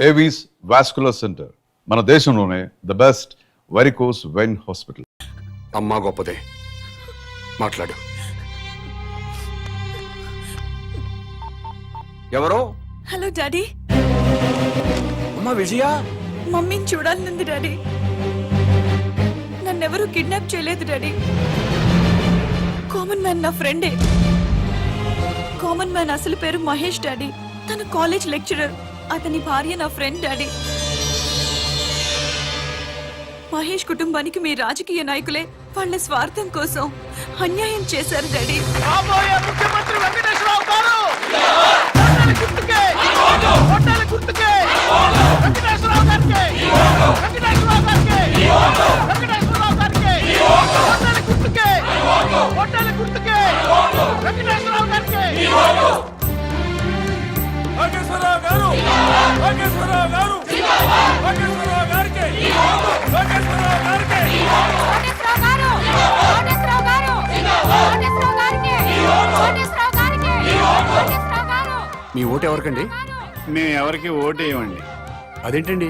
Avis vascular centre, మన దేశంలోనే the best varicose vein hospital. అమ్మా గొప్పదే, మాట్లాడు. ఎవరో? Hello daddy. అమ్మా విజయ. మమ్మీని చూడాలనుంది డాడీ. నన్నెవరూ కిడ్నాప్ చేయలేదు డాడీ. కామన్ మ్యాన్ నా ఫ్రెండే. కామన్ మ్యాన్ అసలు పేరు మహేష్ డాడీ. తన కాలేజ్ లెక్చరర్. అతని భార్య నా ఫ్రెండ్ డాడీ. మహేష్ కుటుంబానికి మీ రాజకీయ నాయకులే వాళ్ళ స్వార్థం కోసం అన్యాయం చేశారు డాడీ. ముఖ్యమంత్రి వెంకటేశ్వరరావు గారు గుర్తుకే గుర్తుకే వెంకటేశ్వరరావు గారికి వెంకటేశ్వరరావు గారికి వెంకటేశ్వరరావు గారికి గుర్తుకే గుర్తుకే వెంకటేశ్వరరావు గారికి నాగేశ్వరరావు గారు నాగేశ్వరరావు గారు నాగేశ్వరరావు గారికి నాగేశ్వరరావు గారికి మీ ఓటు ఎవరికండి? మేము ఎవరికి ఓటు వేయమండి. అదేంటండి?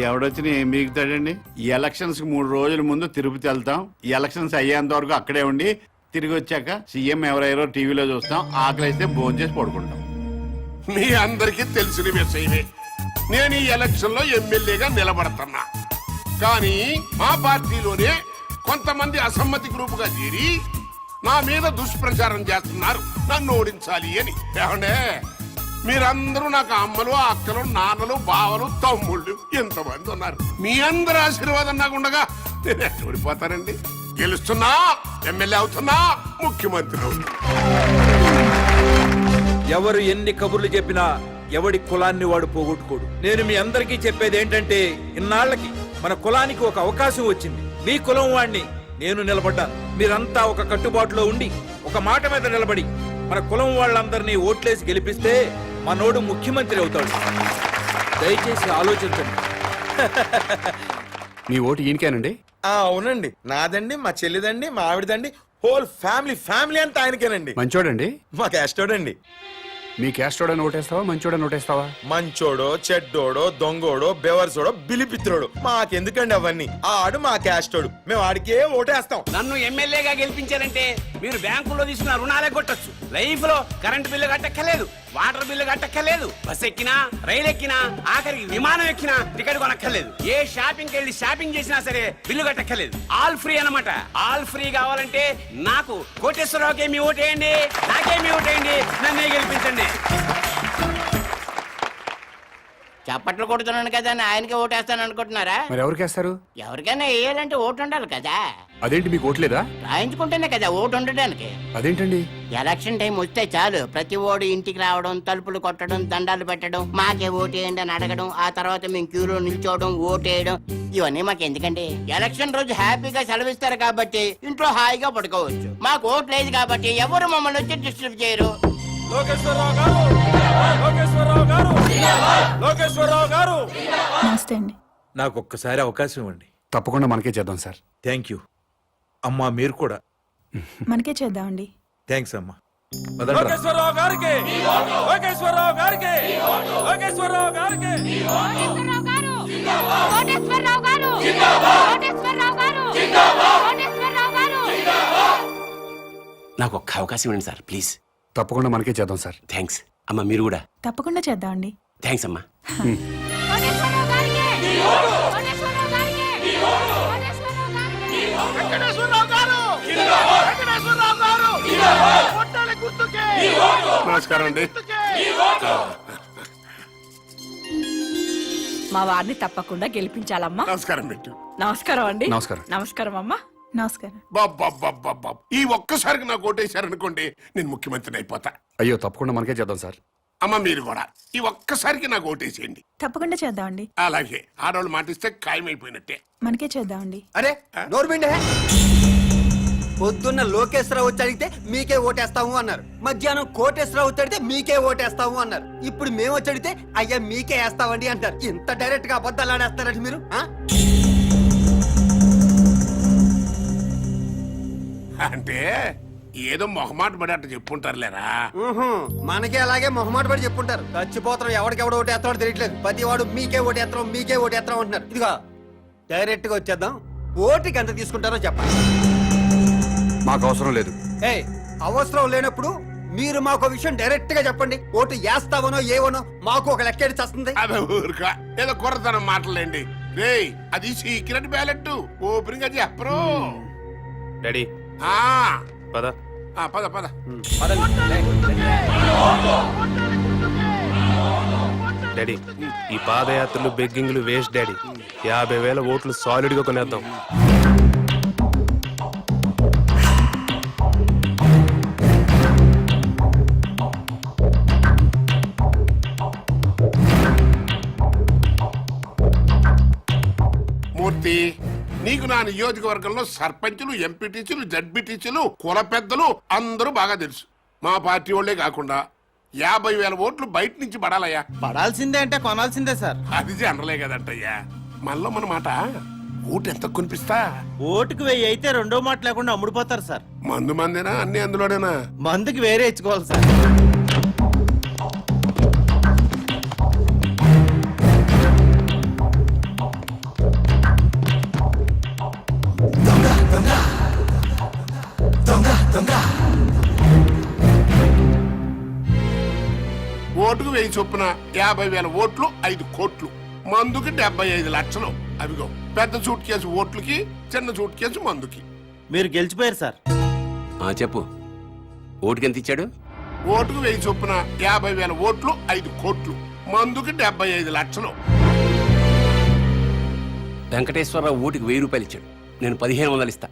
ఎవడొచ్చినా ఏం బీగుతాడండి? ఈ ఎలక్షన్స్ కి 3 రోజుల ముందు తిరుపతి వెళ్తాం. ఈ ఎలక్షన్స్ అయ్యేంత వరకు అక్కడే ఉండి తిరిగి వచ్చాక సీఎం ఎవరెవరో టీవీలో చూస్తాం. ఆకలిస్తే భోజనం చేసి పడుకుంటాం. మీ అందరికీ తెలిసిన విషయమే. నేను ఈ ఎలక్షన్ లో ఎమ్మెల్యేగా నిలబడుతున్నా. కానీ మా పార్టీలోనే కొంతమంది అసమ్మతి గ్రూపుగా చేరి నా మీద దుష్ప్రచారం చేస్తున్నారు, నన్ను ఓడించాలి అని. ఏమండే, మీరందరూ నాకు అమ్మలు, అక్కలు, నాన్నలు, బావలు, తమ్ముళ్ళు ఎంతమంది ఉన్నారు. మీ అందరి ఆశీర్వాదం నాకు ఉండగా నేను ఎక్కడ ఓడిపోతానండి? గెలుస్తున్నా, ఎమ్మెల్యే అవుతున్నా, ముఖ్యమంత్రి అవుతున్నా. ఎవరు ఎన్ని కబుర్లు చెప్పినా ఎవడి కులాన్ని వాడు పోగొట్టుకోడు. నేను మీ అందరికీ చెప్పేది ఏంటంటే, ఇన్నాళ్లకి మన కులానికి ఒక అవకాశం వచ్చింది. మీ కులం వాడిని నేను నిలబడ్డాను. మీరంతా ఒక కట్టుబాటులో ఉండి ఒక మాట మీద నిలబడి మన కులం వాళ్ళందరినీ ఓట్లేసి గెలిపిస్తే మనోడు ముఖ్యమంత్రి అవుతాడు. దయచేసి ఆలోచించండి. మీ ఓటు ఈయనకేనండి? అవునండి, నాదండి, మా చెల్లిదండి, మా ఆవిడదండి, హోల్ ఫ్యామిలీ అంతా ఆయనకేనండి. మంచోడండి? మా క్యాస్టోడండి. మీ క్యాస్టోడని ఓటేస్తావా, మంచోడని ఓటేస్తావా? మంచోడో, చెడ్డోడో, దొంగోడో, బెవర్సోడో, బిలిపిత్రోడు మాకెందుకండి అవన్నీ? ఆడు మా క్యాస్టోడు, మేము ఆడికే ఓటేస్తాం. నన్ను ఎమ్మెల్యేగా గెలిపించారంటే మీరు బ్యాంకులో తీసుకున్న రుణాలే కొట్టచ్చు. లైఫ్ లో కరెంట్ బిల్లు కట్టక్కర్లేదు, వాటర్ బిల్లు కట్టక్కర్లేదు, బస్ ఎక్కినా, రైలు ఎక్కినా, ఆఖరికి విమానం ఎక్కినా టికెట్ కొనక్కర్లేదు. ఏ షాపింగ్ వెళ్ళి షాపింగ్ చేసినా సరే బిల్లు కట్టక్కర్లేదు. ఆల్ ఫ్రీ అన్నమాట. ఆల్ ఫ్రీ కావాలంటే నాకు కోటేశ్వరరావుకి మీ ఓటేయండి, నాకే మీ ఓటేయండి, నన్నే గెలిపించండి. చప్పట్లు కొడుతున్నాను కదా అని ఆయనకి ఓటేస్తాను అనుకుంటున్నారా? మరి ఎవరికేస్తారు? ఎవరికైనా వేయాలంటే ఓటు ఉండాలి కదా. అదేంటి మీకు ఓట్లేదా? రాయించుకుంటేనే కదా ఓటు ఉండడానికి. అదేంటండి? ఎలక్షన్ టైం వస్తే చాలు ప్రతి ఓడు ఇంటికి రావడం, తలుపులు కొట్టడం, దండాలు పెట్టడం, మాకే ఓటేయండి అని అడగడం, ఆ తర్వాత మేము క్యూలో నిల్చోవడం, ఓటేయడం, ఇవన్నీ మాకు ఎందుకండి? ఎలక్షన్ రోజు హ్యాపీగా సెలవిస్తారు కాబట్టి ఇంట్లో హాయిగా పడుకోవచ్చు. మాకు ఓటు లేదు కాబట్టి ఎవరు మమ్మల్ని వచ్చి డిస్టర్బ్ చేయరు. నమస్తే అండి. నాకు ఒక్కసారి అవకాశం ఇవ్వండి. తప్పకుండా మనకే చేద్దాం సార్. థ్యాంక్ యూ అమ్మా. మీరు కూడా. మనకే చేద్దామండి. థ్యాంక్స్ అమ్మా. లోకేశ్వరరావు గారికి లోకేశ్వరరావు గారికి లోకేశ్వరరావు గారికి నాకు ఒక్క అవకాశం ఇవ్వండి సార్, ప్లీజ్. తప్పకుండా మనకే చేద్దాం సార్. థ్యాంక్స్ అమ్మా. మీరు కూడా. తప్పకుండా చేద్దామండి. థ్యాంక్స్ అమ్మా. వెంకటేశ్వరరావు గారు వెంకటేశ్వరరావు గారు కొట్టాలి గుర్తుకే. నమస్కారం అండి. మా వారిని తప్పకుండా గెలిపించాలమ్మా. నమస్కారం పెట్టు. నమస్కారం అండి. నమస్కారం. నమస్కారం అమ్మా. నమస్కారం. బాబా ఈ ఒక్కసారికి నాకు ఓటేశారనుకోండి, నేను ముఖ్యమంత్రిని అయిపోతా. అయ్యో, తప్పకుండా మనకే చేద్దాం సార్. అమ్మ మీరు కూడా ఈ ఒక్కసారికి నాకు ఓటేసేయండి. తప్పకుండా చేద్దామండి. అలాగే ఆడవాళ్ళు మాటిస్తే ఖాయమైపోయినట్టే. మనకే చేద్దామండి. అరే నోర్మిండే, పొద్దున్న లోకేశ్వరరావు వచ్చి అడిగితే మీకే ఓటేస్తాము అన్నారు. మధ్యాహ్నం కోటేశ్వరరావు వచ్చి అడిగితే మీకే ఓటేస్తాము అన్నారు. ఇప్పుడు మేము వచ్చి అడిగితే అయ్యా మీకే వేస్తామండి అంటారు. ఇంత డైరెక్ట్ గా అబద్ధాలు ఆడేస్తారండి మీరు. అంటే ఏదో మొహమాట పడి అట్ట చెప్పుంటారులేరా. ఊహు, మనకే అలాగే మొహమాట పడి చెప్పుంటారు. చచ్చిపోతాం, ఎవడికెవడు ఓటేస్తాడో తెలియట్లేదు. ప్రతి వాడు మీకే ఓటేస్తాం మీకే ఓటేస్తాం అంటున్నారు. ఇదిగో డైరెక్ట్ గా వచ్చేద్దాం. ఓటుకి ఎంత తీసుకుంటారో చెప్పండి. మాకు అవసరం లేదు. ఏ అవసరం లేనప్పుడు మీరు మాకు విషయం డైరెక్ట్ గా చెప్పండి. ఓటు వేస్తావనో ఏవనో మాకు ఒక లెక్కేది వస్తుంది. అదే ఊరుక ఏదో కుర్రతనం మాటలేండి. రేయ్ అది సీక్రెట్ బ్యాలెట్, ఓపెనింగ్ అది చెప్పరు. డాడీ ఆ, పద. పద పద. డాడీ ఈ పాదయాత్రలు బెగ్గింగ్లు వేస్ట్ డాడీ. 50,000 ఓట్లు సాలిడ్ గా కొనేద్దాం. మూర్తి, నీకు నా నియోజకవర్గంలో సర్పంచులు, ఎంపీటీసీలు, జడ్పీటీసీలు, కుల పెద్దలు అందరూ బాగా తెలుసు. మా పార్టీ వాళ్ళే కాకుండా 50,000 ఓట్లు బయట నుంచి పడాలయ్యా. పడాల్సిందే అంటే కొనాల్సిందే సార్. అది జనరలే కదంటయ్యా. మళ్ళీ మన మాట ఓటు ఎంత కొనిపిస్తా? ఓటుకు 1000 అయితే రెండో మాట లేకుండా అమ్ముడుపోతారు సార్. మందు మందేనా అన్ని అందులోనేనా? మందుకి వేరే ఇచ్చుకోవాలి సార్. ఓటుకు 1000 చొప్పున 50,000 ఓట్లు 5 కోట్లు, మందుకి 75 లక్షలు. అవిగో పెద్ద సూట్ కేసు ఓట్లకి, చిన్న సూట్ కేసు మందుకి. మీరు గెలిచిపోయారు సార్. చెప్పు, ఓటుకి ఎంత ఇచ్చాడు? ఓటుకు 1000 చొప్పున 50,000 ఓట్లు 5 కోట్లు, మందుకి 75 లక్షలు. వెంకటేశ్వరరావు ఓటుకి 1000 రూపాయలు ఇచ్చాడు, నేను 1500 ఇస్తా.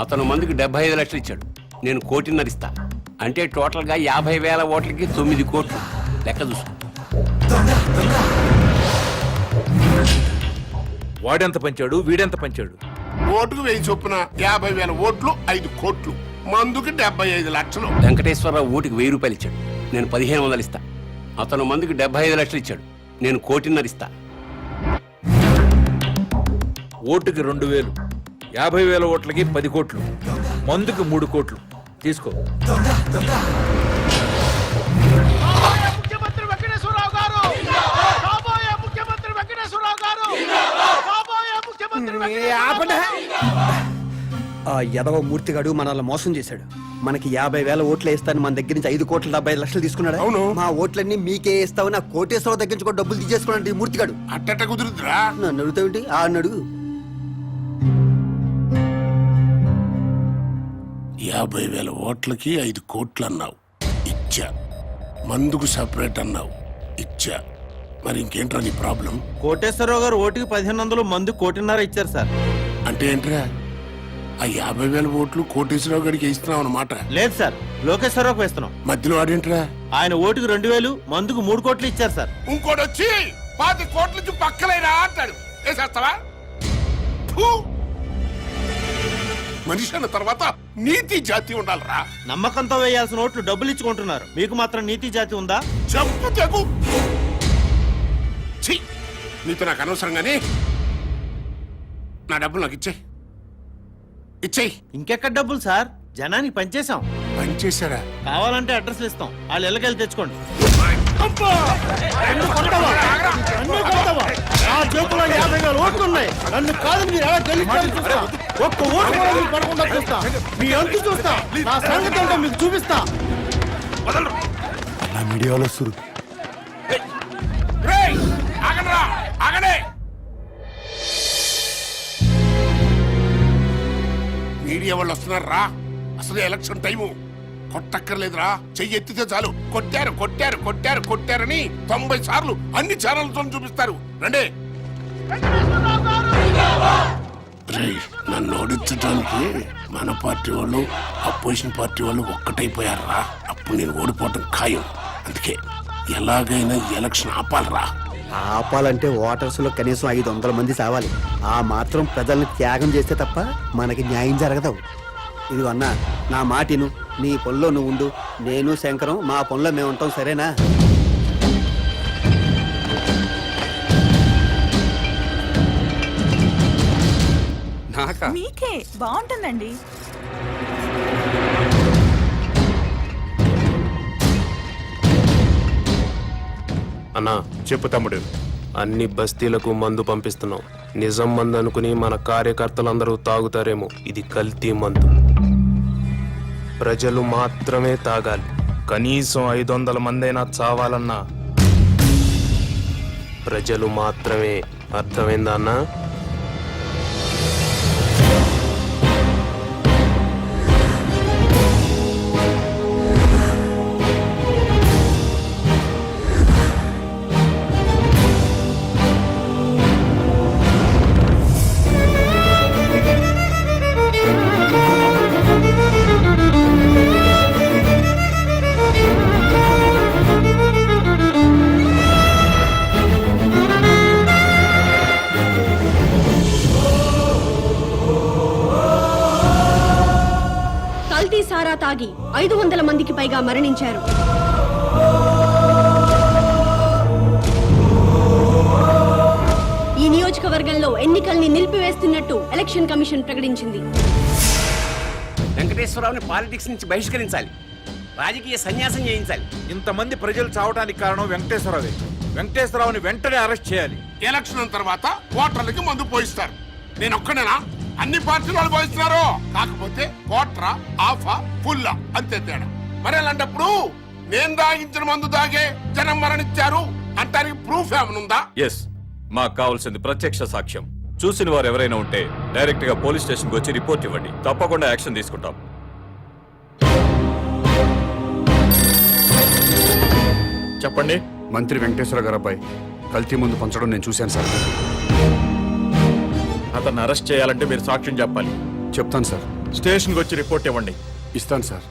అతను మందుకి 75 లక్షలు ఇచ్చాడు, నేను 1,50,000 ఇస్తా. అంటే టోటల్ గా 50,000 ఓట్లకి 9 కోట్లు. లెక్క చూసు. వాడెంత పంచాడు, వీడెంత పంచాడు? ఓటుకు 1000 చొప్పున 50,000 ఓట్లు 5 కోట్లు, మందుకి 75 లక్షలు. వెంకటేశ్వరరావు ఓటుకి 1000 రూపాయలు ఇచ్చాడు, నేను 1500 ఇస్తా. అతను మందుకి 75 లక్షలు ఇచ్చాడు, నేను 1,50,000 ఇస్తా. ఓటుకి 2,000, 50,000 ఓట్లకి 10 కోట్లు, మందుకి 3 కోట్లు. తీసుకో. ముఖ్యమంత్రి వెంకటేశ్వరరావు గారు, కాబోయే ముఖ్యమంత్రి వెంకటేశ్వరరావు గారు, కాబోయే ముఖ్యమంత్రి. ఆ యదవ మూర్తిగాడు మనల్ని మోసం చేశాడు. మనకి 50,000 ఓట్లు వేస్తాను మన దగ్గర నుంచి 5,75 లక్షలు తీసుకున్నాడు. అవును. మా ఓట్లన్నీ మీకే వేస్తావు, నా కోటేశ్వరరావు దగ్గర నుంచి కూడా డబ్బులు తీసేసుకున్నాడు ఈ మూర్తిగాడు. అట్టట కుదురుద్రా. నన్ను అడుగుతావేంటి? ఆ అడుగు. 50,000 ఓట్లకి 5 కోట్లు అన్నావు, ఇచ్చా. మందుకు సపరేట్ అన్నావు, ఇచ్చా. మరి ఇంకేంట్రా నీ ప్రాబ్లం? కోటేశ్వరరావు గారు ఓటుకి 1,500, మందు 1,50,000 ఇచ్చారు సార్. అంటే ఏంట్రా? ఆ 50,000 ఓట్లు కోటేశ్వరరావు గడికి ఇస్తున్నావు అన్నమాట. లేదు సార్, లోకేశ్వరరావుకి వేస్తున్నాం. మధ్యలో ఆడేంట్రా? ఆయన ఓటుకి 2,000, మందుకు 3 కోట్లు ఇచ్చారు సార్. ఇంకోటి వచ్చి 10 కోట్ల నుంచి పక్కలేనా అంటాడు. వేసేస్తావా? ఫు! మనిషి అన్న తర్వాత నీతి జాతి ఉండాలరా. నమ్మకంతో వేయాల్సిన ఓట్లు డబ్బులు ఇచ్చుకుంటున్నారు, మీకు మాత్రం నీతి జాతి ఉందా? చెప్పు తెగు. ఛీ! నీతో నాకు అనవసరం గానీ నా డబ్బులు నాకు ఇచ్చేయి. ఇచ్చేయి. ఇంకెక్కడ డబ్బులు సార్? జనానికి పనిచేసాం. పనిచేశారా? కావాలంటే అడ్రస్లు ఇస్తాం, వాళ్ళు ఇళ్ళకెళ్ళి తెచ్చుకోండి. నన్ను కాదు, మీరు ఎలా గెలుస్తారో చూస్తా. ఒక్క ఓటు కూడా మీకు పడకుండా చూస్తా. మీ అంతు చూస్తా, నా సంగతి ఏంటో మీకు చూపిస్తా. అలా మీడియాలో వస్తారు. రేయ్, ఆగండ్రా, ఆగండి. మీడియా వాళ్ళు వస్తున్నారా? అసలు ఎలక్షన్ టైము. కొట్టక్కర్లేదురా, చెయ్యి ఎత్తితే చాలు కొట్టారు కొట్టారు కొట్టారు కొట్టారని 90 సార్లు అన్ని ఛానల్తో చూపిస్తారు. రండి. రేయ్, నన్ను ఓడించడానికి మన పార్టీ వాళ్ళు అపోజిషన్ పార్టీ వాళ్ళు ఒక్కటైపోయారా? అప్పుడు నేను ఓడిపోవటం ఖాయం. అందుకే ఎలాగైనా ఎలక్షన్ ఆపాలరా. ఆపాలంటే ఓటర్స్ లో కనీసం 500 మంది సావాలి. ఆ మాత్రం ప్రజల్ని త్యాగం చేస్తే తప్ప మనకి న్యాయం జరగదు. ఇదిగో అన్నా, నా మాటిను, నీ పనిలో నువ్వు ఉండు, నేను శంకరం మా పనిలో మేము ఉంటాం, సరేనా? నాకా? మీకే బాగుంటుందండి. అన్నా చెప్పు తమ్ముడు. అన్ని బస్తీలకు మందు పంపిస్తున్నాం. నిజం మందు అనుకుని మన కార్యకర్తలందరూ తాగుతారేమో. ఇది కల్తీ మందు. ప్రజలు మాత్రమే తాగాలి. కనీసం 500 మందైనా చావాలన్నా ప్రజలు మాత్రమే. అర్థమైందా అన్నా? కల్తీ సారా తాగి 500 మందికి పైగా మరణించారు. ఈ నియోజకవర్గంలో ఎన్నికల్ని నిలిపివేస్తున్నట్టు ఎలక్షన్ కమిషన్ ప్రకటించింది. వెంకటేశ్వరరావుని పాలిటిక్స్ నుంచి బహిష్కరించాలి. రాజకీయ సన్యాసం చేయించాలి. ఇంతమంది ప్రజలు చావడానికి కారణం వెంకటేశ్వరరావే. వెంకటేశ్వరరావుని వెంటనే అరెస్ట్ చేయాలి. ఎలక్షన్ తర్వాత ఓటర్లకి మందు పోయిస్తారు. నేను ఒక్కనేనా? అన్ని పార్టీల వాళ్ళు పోయిస్తున్నారు. కాకపోతే కోట్రా, ఆఫా, ఫుల్లా అంతే తేడా. మరి అలాంటప్పుడు నేను దాగించిన మందు దాగే జనం మరణించారు అంటానికి ప్రూఫ్ ఏమనుందా? ఎస్, మాకు కావాల్సింది ప్రత్యక్ష సాక్ష్యం. చూసిన వారు ఎవరైనా ఉంటే డైరెక్ట్ గా పోలీస్ స్టేషన్ కు వచ్చి రిపోర్ట్ ఇవ్వండి. తప్పకుండా యాక్షన్ తీసుకుంటాం. చెప్పండి. మంత్రి వెంకటేశ్వర గారు అబ్బాయి కల్తీ ముందు పంచడం నేను చూశాను సార్. అతన్ని అరెస్ట్ చేయాలంటే మీరు సాక్ష్యం చెప్పాలి. చెప్తాను సార్. స్టేషన్ కు వచ్చి రిపోర్ట్ ఇవ్వండి. ఇస్తాను సార్.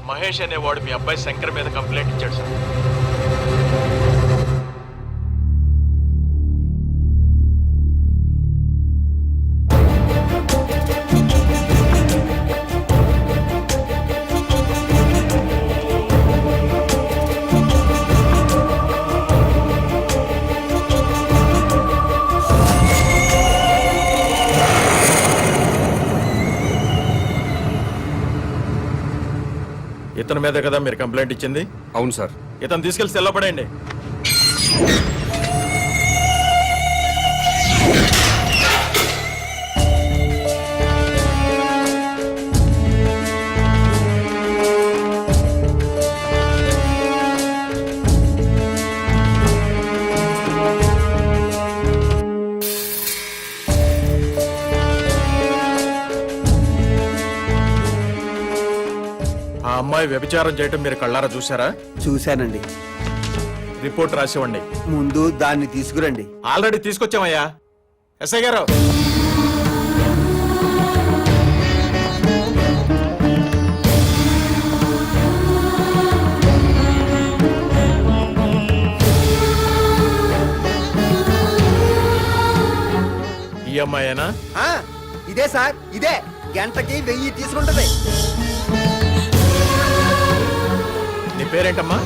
మహేష్ అనేవాడు మీ అబ్బాయి శంకర్ మీద కంప్లైంట్ ఇచ్చాడు సార్. ఇతని మీద కదా మీరు కంప్లైంట్ ఇచ్చింది? అవును సార్. ఇతను తీసుకెళ్లి సెల్లో పడేయండి. ఆ అమ్మాయి వ్యభిచారం చేయటం మీరు కళ్ళారా చూసారా? చూశానండి. రిపోర్ట్ రాసివ్వండి. ముందు దాన్ని తీసుకురండి. ఆల్రెడీ తీసుకొచ్చామయ్యా. ఎస్ఐ గారు, ఈ అమ్మాయేనా? ఇదే సార్, ఇదే. గంటకి 1000 తీసుకుంటది. నీ పేరేంటమ్మా?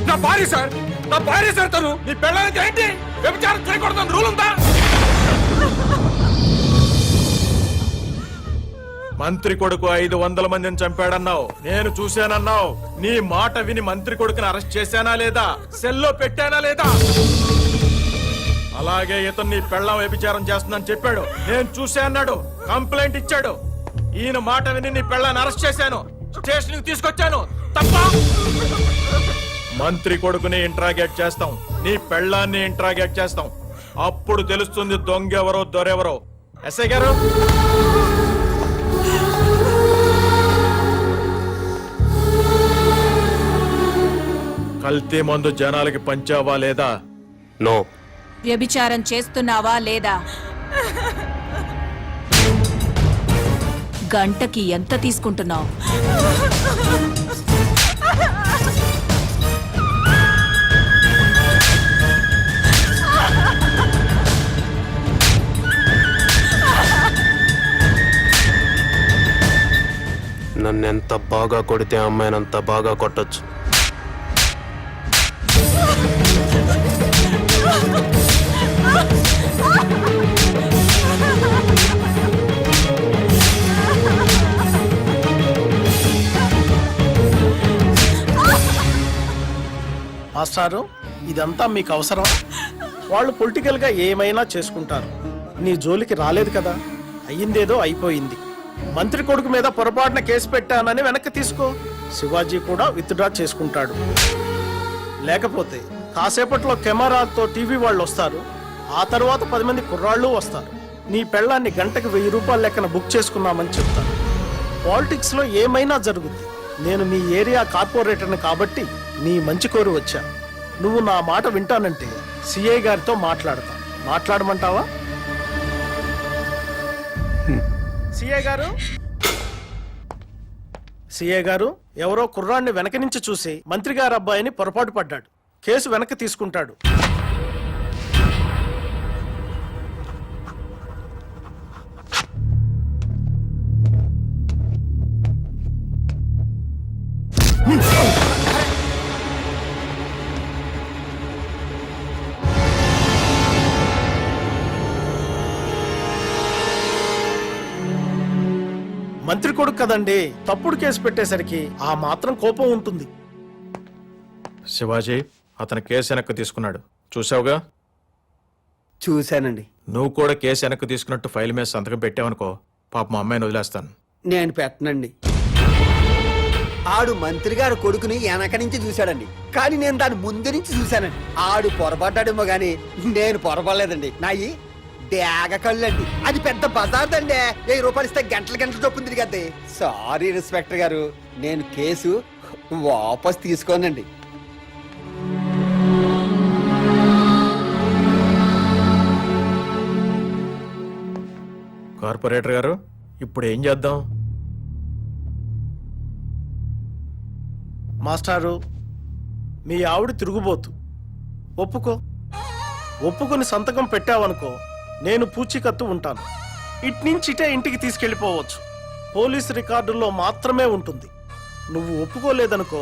నా భార్య సార్, నా భార్య సార్. తను నీ పెళ్ళానికి ఏంటి వ్యభిచారం చేయకూడదని రూల్ ఉందా? మంత్రి కొడుకు 500 మందిని చంపాడన్నావు, నేను చూశానన్నావు. నీ మాట విని మంత్రి కొడుకుని అరెస్ట్ చేశానా లేదా? సెల్లో పెట్టానా లేదా? అలాగే ఇతను నీ పెళ్ళం వ్యభిచారం చేస్తుందని చెప్పాడు, నేను చూసా అన్నాడు, కంప్లైంట్ ఇచ్చాడు. ఈయన మాట విని నీ పెళ్ళాన్ని అరెస్ట్ చేశాను, స్టేషన్ కి తీసుకొచ్చాను. తప్ప? మంత్రి కొడుకుని ఇంట్రాగేట్ చేస్తాం, నీ పెళ్ళాన్ని ఇంట్రాగేట్ చేస్తాం. అప్పుడు తెలుస్తుంది దొంగెవరో దొరెవరో. ఎస్ఐ గారు, కల్తీ మందు జనాలకి పంచావా లేదా? నో. వ్యభిచారం చేస్తున్నావా లేదా? గంటకి ఎంత తీసుకుంటున్నావు? నన్నెంత బాగా కొడితే అమ్మాయినంత బాగా కొట్టొచ్చు. మాస్టారు, ఇదంతా మీకు అవసరం? వాళ్ళు పొలిటికల్ గా ఏమైనా చేసుకుంటారు. నీ జోలికి రాలేదు కదా, అయ్యిందేదో అయిపోయింది. మంత్రి కొడుకు మీద పొరపాటున కేసు పెట్టానని వెనక్కి తీసుకో. శివాజీ కూడా విత్డ్రా చేసుకుంటాడు. లేకపోతే కాసేపట్లో కెమెరాతో టీవీ వాళ్ళు వస్తారు. ఆ తర్వాత 10 మంది కుర్రాళ్ళు వస్తారు. నీ పెళ్ళాన్ని గంటకు 1000 రూపాయల లెక్కన బుక్ చేసుకున్నామని చెప్తాను. పాలిటిక్స్ లో ఏమైనా జరుగుద్ది. నేను మీ ఏరియా కార్పొరేటర్ని కాబట్టి నీ మంచి కోరి వచ్చా. నువ్వు నా మాట వింటానంటే సిఐ గారితో మాట్లాడతా. మాట్లాడమంటావా? సిఐ గారు, ఎవరో కుర్రాన్ని వెనక నుంచి చూసి మంత్రి గారి అబ్బాయిని పొరపాటు పడ్డాడు. కేసు వెనక్కి తీసుకుంటాడు. మంత్రి కొడుకు కదండి, తప్పుడు కేసు పెట్టేసరికి ఆ మాత్రం కోపం ఉంటుంది. శివాజీ, అతను కేసు వెనక్కి తీసుకున్నాడు. చూసావుగా? చూశానండి. నువ్వు కూడా కేసు వెనక్కి తీసుకున్నట్టు ఫైల్ మీద సంతకం పెట్టావనుకో, పాప మా అమ్మాయిని వదిలేస్తాను. నేను పెట్టనండి. ఆడు మంత్రి గారు కొడుకుని వెనక నుంచి చూశాడండి, కానీ నేను దాని ముందు నుంచి చూశానండి. ఆడు పొరపడ్డాడేమో గాని నేను పొరపడలేదండి. నాయి డేగ కళ్ళండి. అది పెద్ద బజార్ దండి. 1000 రూపాయలు ఇస్తే గంటలు చొప్పున తిరిగద్ది. సారీ ఇన్స్పెక్టర్ గారు, నేను కేసు వాపస్ తీసుకోనండి. కార్పొరేటర్ గారు, ఇప్పుడు ఏం చేద్దాం? మాస్టారు, మీ ఆవిడ తిరుగుబోతు. ఒప్పుకొని సంతకం పెట్టావనుకో, నేను పూచీకత్తు ఉంటాను. ఇట్నుంచిటే ఇంటికి తీసుకెళ్లిపోవచ్చు. పోలీసు రికార్డుల్లో మాత్రమే ఉంటుంది. నువ్వు ఒప్పుకోలేదనుకో,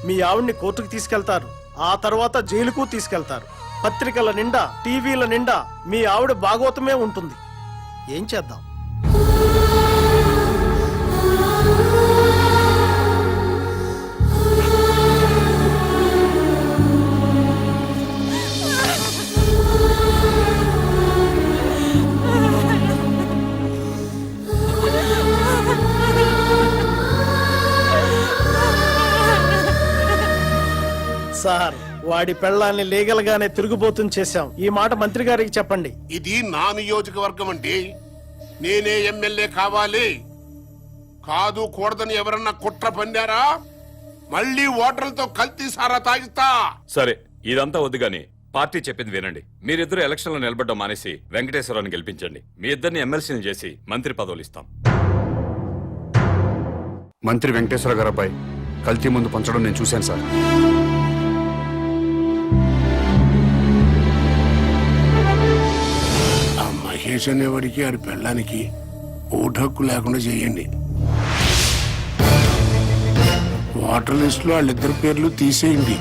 మీ ఆవిడ్ని కోర్టుకు తీసుకెళ్తారు. ఆ తర్వాత జైలుకు తీసుకెళ్తారు. పత్రికల నిండా, టీవీల నిండా మీ ఆవిడ భాగవతమే ఉంటుంది. ఏం చేద్దాం? సార్, వాడి పెళ్ళాన్ని లీగల్ గానే తిరుగుబోతుని చేశాం. ఈ మాట మంత్రి గారికి చెప్పండి. ఇది నా నియోజకవర్గం అండి. నేనే ఎమ్మెల్యే కావాలి. కాదు కూడదని ఎవరన్నా కుట్ర పన్నారా, మళ్ళీ ఓటర్లతో కల్తీ సారా తాగిస్తా. సరే, ఇదంతా వద్దు గాని పార్టీ చెప్పింది వినండి. మీరిద్దరు ఎలక్షన్ లో నిలబడ్డం మానేసి వెంకటేశ్వరరావుని గెలిపించండి. మీ ఇద్దరిని ఎమ్మెల్సీని చేసి మంత్రి పదవులు ఇస్తాం. మంత్రి వెంకటేశ్వర గారు అబ్బాయి కల్తీ ముందు పంచడం నేను చూశాను సార్. ఆ మహేష్ అనేవాడికి ఆడి పెళ్ళానికి ఓటు హక్కు లేకుండా చేయండి. ఓటర్ లిస్ట్ లో వాళ్ళిద్దరి పేర్లు తీసేయండి.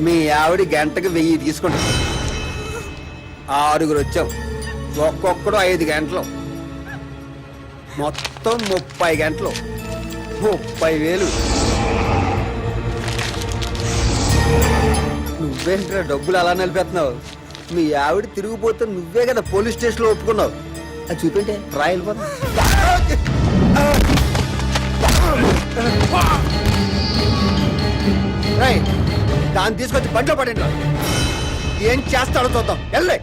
మీ ఆవిడ గంటకు 1000 తీసుకుంటాం. 6 వచ్చాం. ఒక్కొక్కడు 5 గంటలు, మొత్తం 30 గంటలు, 30,000. నువ్వేంట్రా డబ్బులు అలా నిలిపేస్తున్నావు? మీ ఆవిడ తిరిగిపోతే నువ్వే కదా పోలీస్ స్టేషన్లో ఒప్పుకున్నావు. అది చూపింటే రాయలు పోతా. దాన్ని తీసుకొచ్చి బండిలో పడండి. ఏం చేస్తాడో చూద్దాం. వెళ్ళే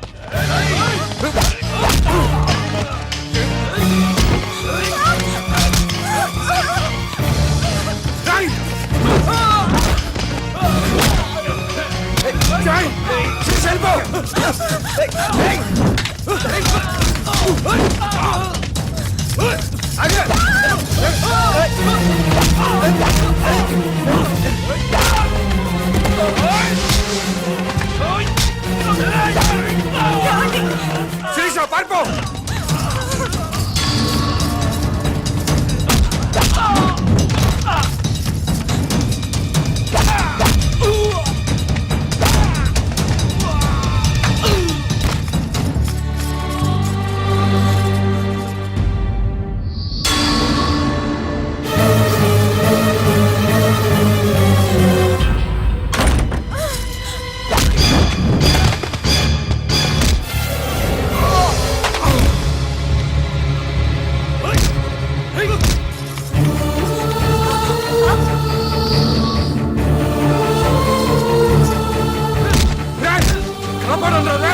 పారిపో. కాపాడండి రా.